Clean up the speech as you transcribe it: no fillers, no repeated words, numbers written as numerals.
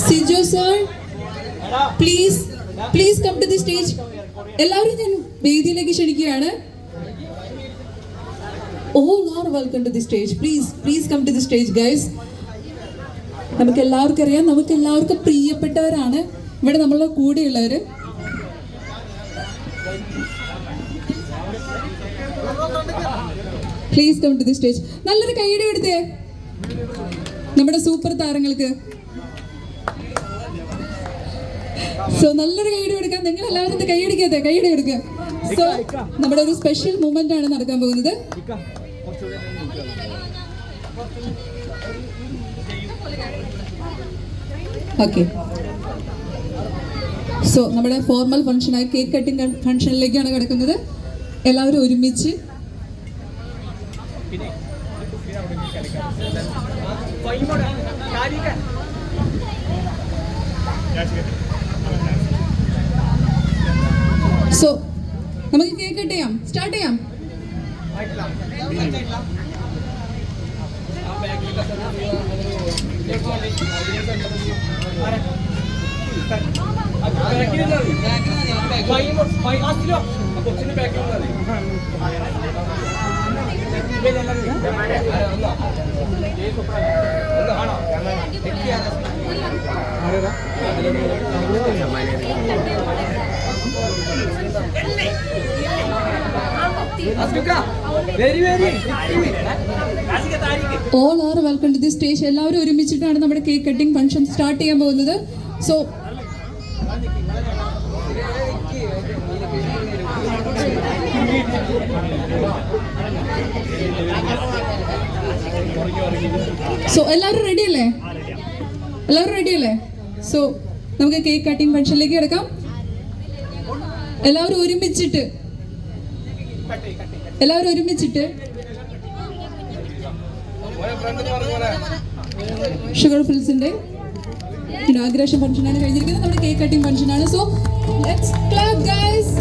Sijo sir, please come to the stage. എല്ലാവരും ഞാൻ വേദിയിലേക്ക് ക്ഷണിക്കുകയാണ്. All are welcome to the stage. Please come to the stage, guys. നമുക്ക് എല്ലാവർക്കും അറിയാം, നമുക്ക് എല്ലാവർക്കും പ്രിയപ്പെട്ടവരാണ് ഇവിടെ നമ്മളുടെ കൂടെയുള്ളവര്. Please come to the stage. നല്ലൊരു കൈയ്യടി കൊടുത്തേ നമ്മുടെ സൂപ്പർ താരങ്ങൾക്ക്. സോ നല്ലൊരു കൈയ്യടി കൊടുക്കാം. നിങ്ങൾ എല്ലാവരും കൈയ്യടിക്കാതെ കൈയ്യടി കൊടുക്കുക. സോ നമ്മുടെ ഒരു സ്പെഷ്യൽ മൂമെന്റ് ആണ് നടക്കാൻ പോകുന്നത്. ഓക്കെ, സോ നമ്മുടെ ഫോർമൽ ഫംഗ്ഷനായ കേക്ക് കട്ടിംഗ് ഫംഗ്ഷനിലേക്കാണ് കിടക്കുന്നത്. എല്ലാവരും ഒരുമിച്ച് സോ നമുക്ക് കേക്ക് കട്ട് ചെയ്യാം, സ്റ്റാർട്ട് ചെയ്യാം. All are welcome to this stage. എല്ലാവരും ഒരുമിച്ചിട്ടാണ് നമ്മുടെ കേക്ക് കട്ടിംഗ് ഫംഗ്ഷൻ സ്റ്റാർട്ട് ചെയ്യാൻ പോകുന്നത്. സോ എല്ലാവരും റെഡിയല്ലേ? സോ നമുക്ക് കേക്ക് കട്ടിംഗ് ഫംഗ്ഷനിലേക്ക് കിടക്കാം. എല്ലാവരും ഒരുമിച്ചിട്ട് ഷുഗർ ഫിൽസിന്റെ ഇനാഗുറേഷൻ ഫംഗ്ഷനാണ് കഴിഞ്ഞിരിക്കുന്നത്. നമ്മുടെ കേക്ക് കട്ടിംഗ് ഫംഗ്ഷനാണ്. So let's clap guys.